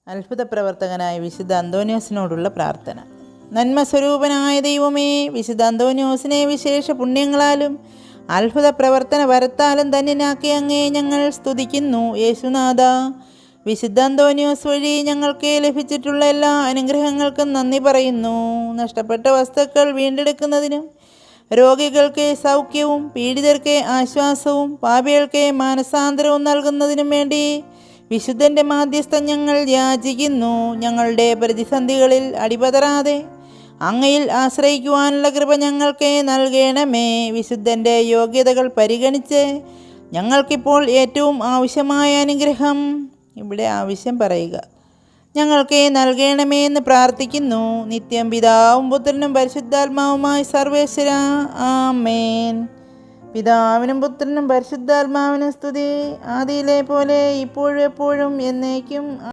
അത്ഭുത പ്രവർത്തകനായ വിശുദ്ധ അന്തോന്യോസിനോടുള്ള പ്രാർത്ഥന. നന്മസ്വരൂപനായ ദൈവമേ, വിശുദ്ധ അന്തോന്യോസിനെ വിശേഷ പുണ്യങ്ങളാലും അത്ഭുത പ്രവർത്തന വരത്താലും ധന്യനാക്കി അങ്ങേ ഞങ്ങൾ സ്തുതിക്കുന്നു. യേശുനാഥ, വിശുദ്ധ അന്തോന്യോസ് വഴി ഞങ്ങൾക്ക് ലഭിച്ചിട്ടുള്ള എല്ലാ അനുഗ്രഹങ്ങൾക്കും നന്ദി പറയുന്നു. നഷ്ടപ്പെട്ട വസ്തുക്കൾ വീണ്ടെടുക്കുന്നതിനും രോഗികൾക്ക് സൗഖ്യവും പീഡിതർക്ക് ആശ്വാസവും പാപികൾക്ക് മാനസാന്തരവും നൽകുന്നതിനും വേണ്ടി വിശുദ്ധൻ്റെ മാധ്യസ്ഥം ഞങ്ങൾ യാചിക്കുന്നു. ഞങ്ങളുടെ പ്രതിസന്ധികളിൽ അടിപതറാതെ അങ്ങയിൽ ആശ്രയിക്കുവാനുള്ള കൃപ ഞങ്ങൾക്ക് നൽകണമേ. വിശുദ്ധൻ്റെ യോഗ്യതകൾ പരിഗണിച്ച് ഞങ്ങൾക്കിപ്പോൾ ഏറ്റവും ആവശ്യമായ അനുഗ്രഹം, ഇവിടെ ആവശ്യം പറയുക, ഞങ്ങൾക്ക് നൽകണമേ എന്ന് പ്രാർത്ഥിക്കുന്നു. നിത്യം പിതാവും പുത്രനും പരിശുദ്ധാത്മാവുമായി സർവേശ്വര, ആമേൻ. പിതാവിനും പുത്രനും പരിശുദ്ധാത്മാവിനും സ്തുതി, ആദിയിലെ പോലെ ഇപ്പോഴും എപ്പോഴും എന്നേക്കും.